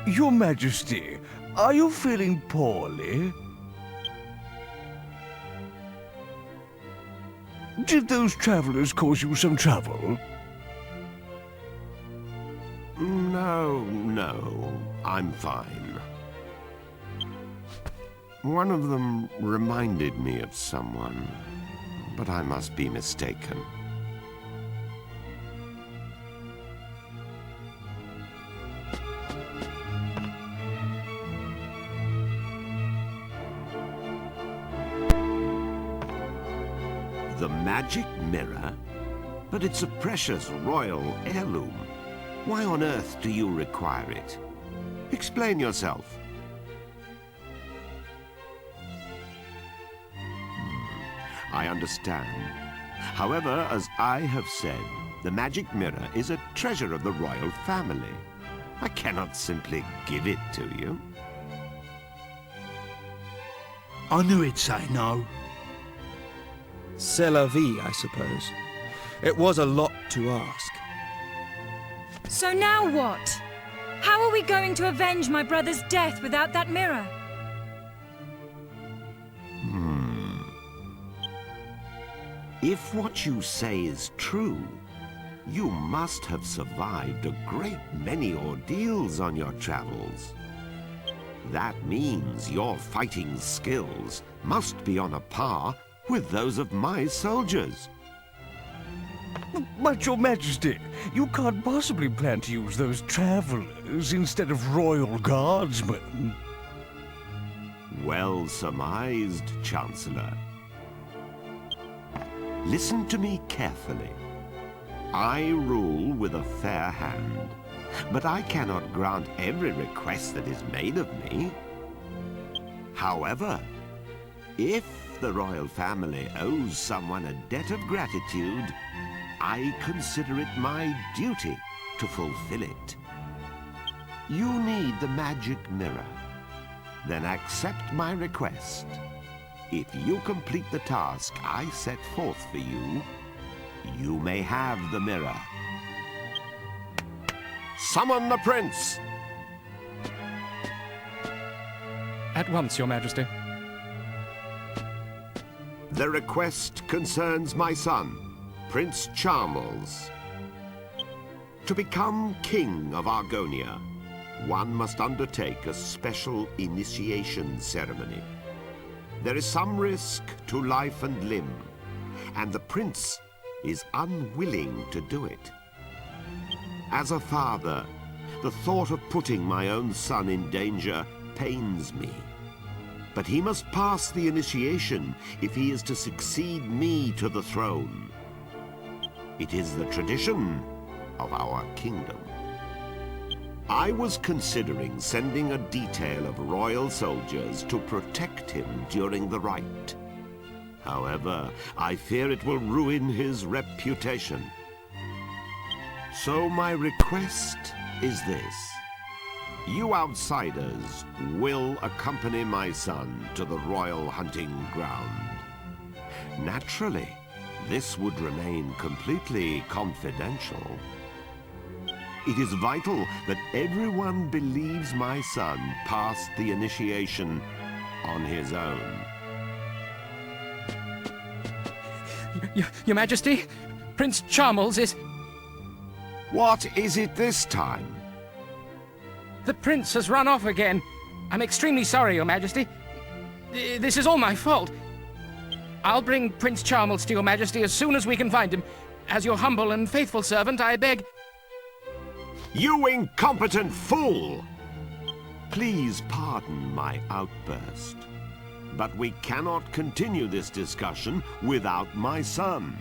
Your Majesty, are you feeling poorly? Did those travelers cause you some trouble? No, I'm fine. One of them reminded me of someone, but I must be mistaken. The magic mirror? But it's a precious royal heirloom. Why on earth do you require it? Explain yourself. I understand. However, as I have said, the magic mirror is a treasure of the royal family. I cannot simply give it to you. I knew he'd say no. C'est la vie, I suppose. It was a lot to ask. So now what? How are we going to avenge my brother's death without that mirror? If what you say is true, you must have survived a great many ordeals on your travels. That means your fighting skills must be on a par with those of my soldiers. But, Your Majesty, you can't possibly plan to use those travelers instead of royal guardsmen. Well surmised, Chancellor. Listen to me carefully. I rule with a fair hand, but I cannot grant every request that is made of me. However, if the royal family owes someone a debt of gratitude, I consider it my duty to fulfill it. You need the magic mirror. Then accept my request. If you complete the task I set forth for you, you may have the mirror. Summon the prince! At once, Your Majesty. The request concerns my son, Prince Charles. To become king of Argonia, one must undertake a special initiation ceremony. There is some risk to life and limb, and the prince is unwilling to do it. As a father, the thought of putting my own son in danger pains me. But he must pass the initiation if he is to succeed me to the throne. It is the tradition of our kingdom. I was considering sending a detail of royal soldiers to protect him during the rite. However, I fear it will ruin his reputation. So my request is this. You outsiders will accompany my son to the royal hunting ground. Naturally, this would remain completely confidential. It is vital that everyone believes my son passed the initiation on his own. Your Majesty, Prince Charles is... What is it this time? The prince has run off again. I'm extremely sorry, Your Majesty. This is all my fault. I'll bring Prince Charles to Your Majesty as soon as we can find him. As your humble and faithful servant, I beg... You incompetent fool! Please pardon my outburst, but we cannot continue this discussion without my son.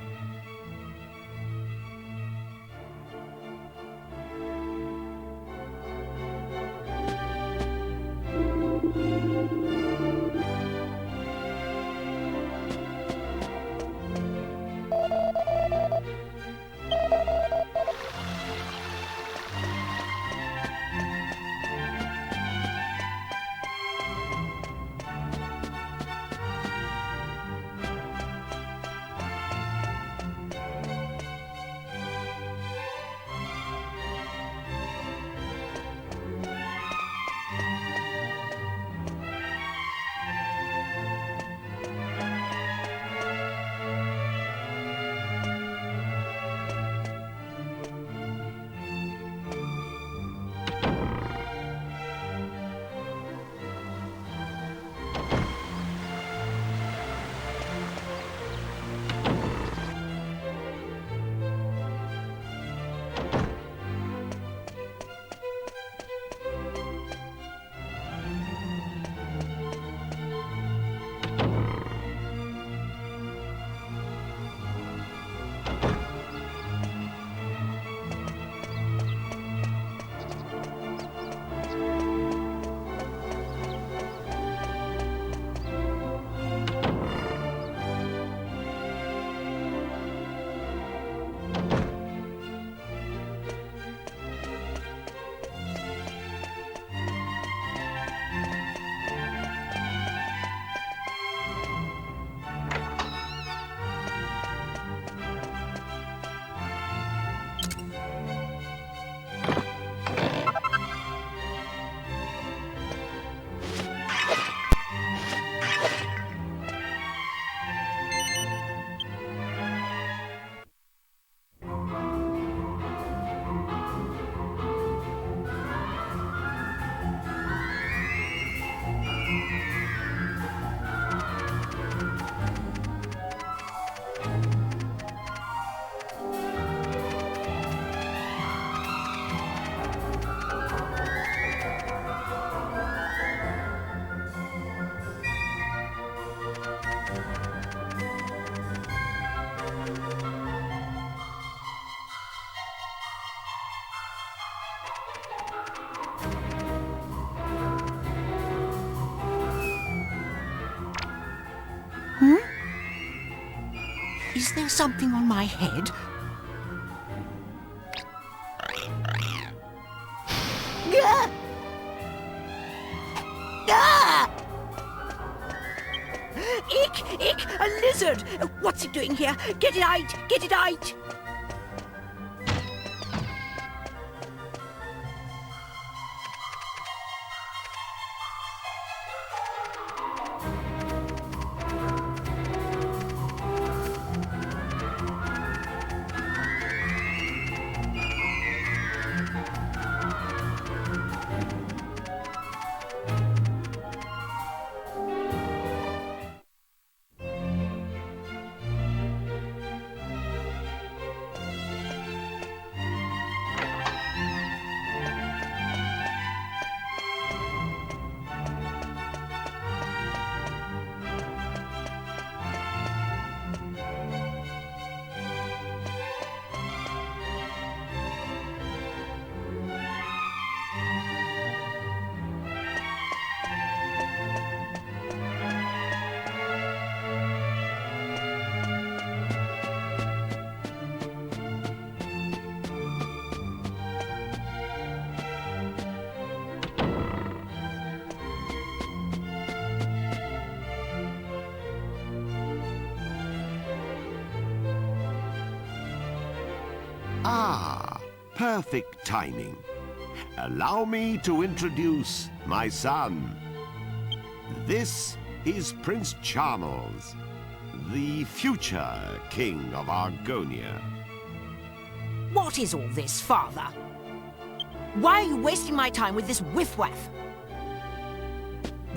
Is there something on my head? Ah! Ah! Ick! A lizard! What's it doing here? Get it out! Get it out! Ah, perfect timing. Allow me to introduce my son. This is Prince Charles, the future King of Argonia. What is all this, Father? Why are you wasting my time with this whiff-waff?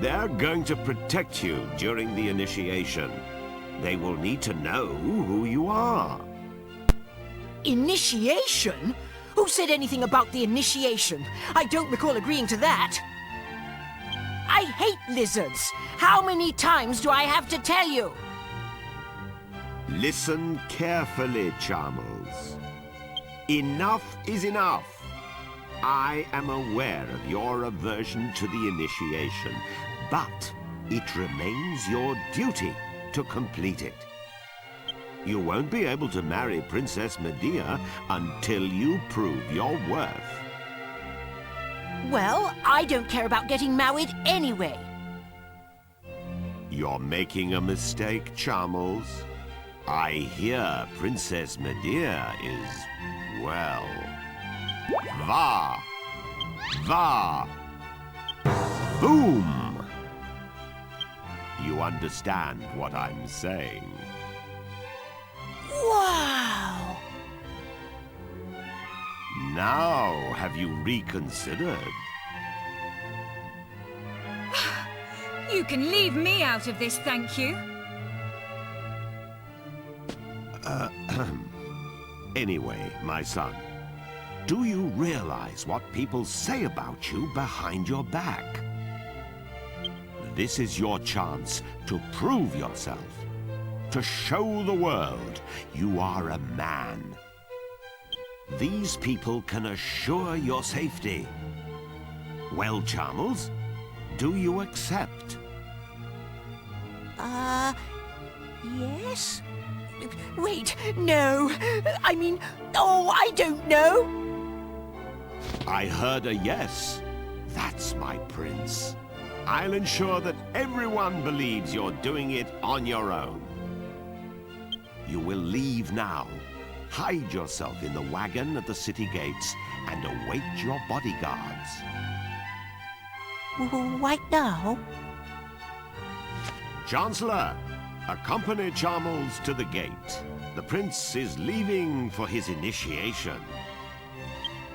They're going to protect you during the initiation. They will need to know who you are. Initiation? Who said anything about the initiation? I don't recall agreeing to that. I hate lizards. How many times do I have to tell you? Listen carefully, Charles. Enough is enough. I am aware of your aversion to the initiation, but it remains your duty to complete it. You won't be able to marry Princess Medea until you prove your worth. Well, I don't care about getting married anyway. You're making a mistake, Charles. I hear Princess Medea is, well, boom! You understand what I'm saying? Wow! Now, have you reconsidered? You can leave me out of this, thank you. Anyway, my son, do you realize what people say about you behind your back? This is your chance to prove yourself, to show the world you are a man. These people can assure your safety. Well, Charles, do you accept? Yes? Wait, no. I mean, oh, I don't know. I heard a yes. That's my prince. I'll ensure that everyone believes you're doing it on your own. You will leave now. Hide yourself in the wagon at the city gates and await your bodyguards. Right now? Chancellor, accompany Charles to the gate. The prince is leaving for his initiation.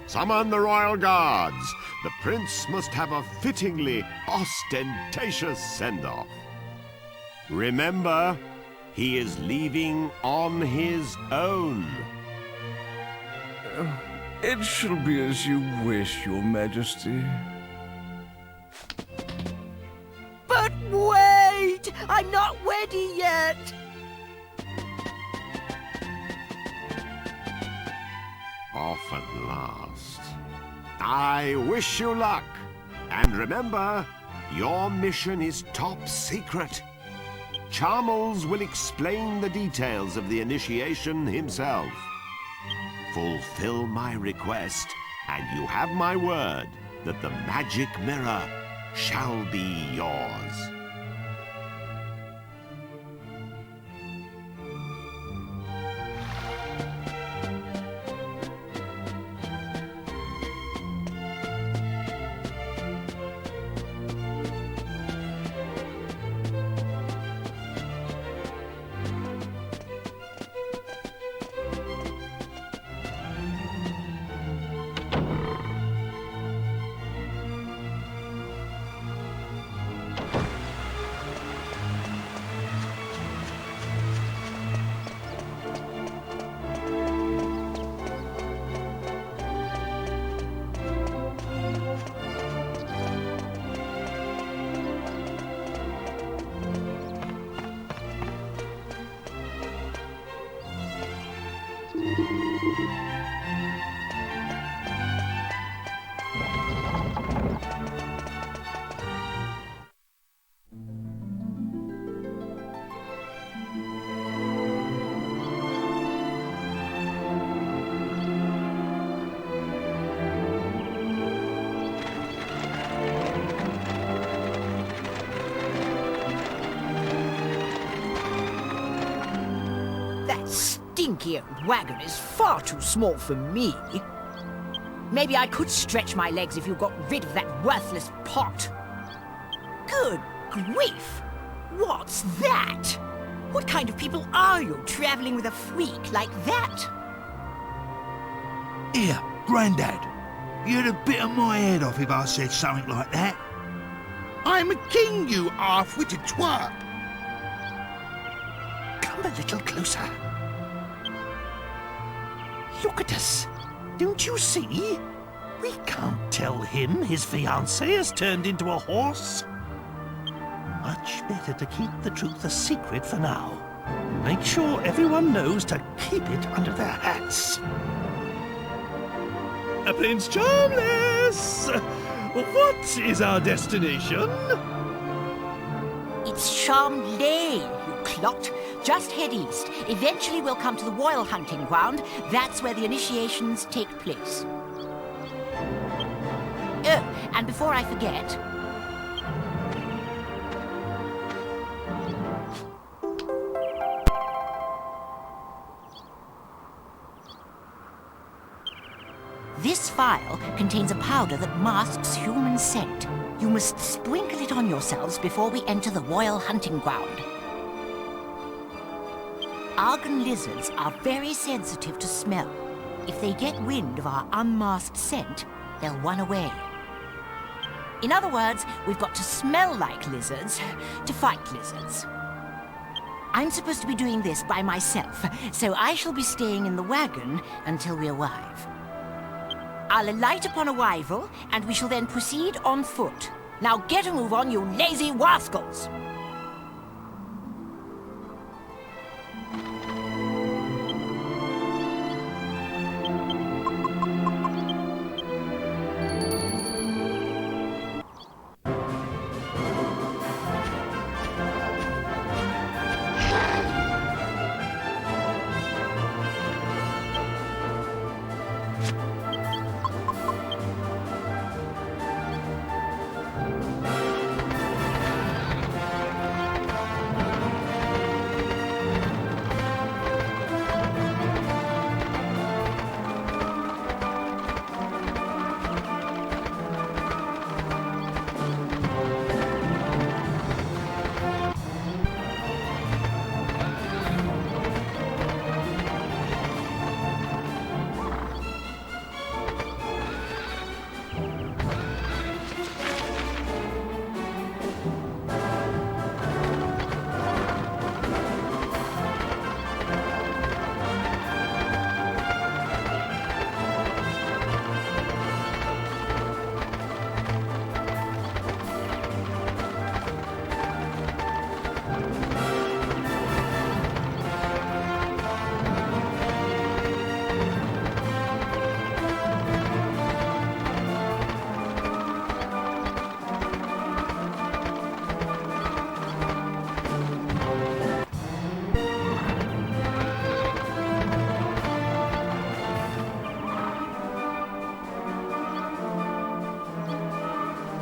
Summon the royal guards. The prince must have a fittingly ostentatious send-off. Remember, he is leaving on his own. It shall be as you wish, Your Majesty. But wait! I'm not ready yet! Off at last. I wish you luck. And remember, your mission is top secret. Charmles will explain the details of the initiation himself. Fulfill my request, and you have my word that the magic mirror shall be yours. Stinky old wagon is far too small for me. Maybe I could stretch my legs if you got rid of that worthless pot. Good grief! What's that? What kind of people are you traveling with a freak like that? Here, Grandad. You'd have bitten my head off if I said something like that. I'm a king, you half-witted twerp. Come a little closer. Look at us. Don't you see? We can't tell him his fiancée has turned into a horse. Much better to keep the truth a secret for now. Make sure everyone knows to keep it under their hats. Prince Charmless! What is our destination? It's Charmley, you clot. Just head east. Eventually we'll come to the royal hunting ground. That's where the initiations take place. Oh, and before I forget... This vial contains a powder that masks human scent. You must sprinkle it on yourselves before we enter the royal hunting ground. Argon lizards are very sensitive to smell. If they get wind of our unmasked scent, they'll run away. In other words, we've got to smell like lizards to fight lizards. I'm supposed to be doing this by myself, so I shall be staying in the wagon until we arrive. I'll alight upon arrival, and we shall then proceed on foot. Now get a move on, you lazy rascals!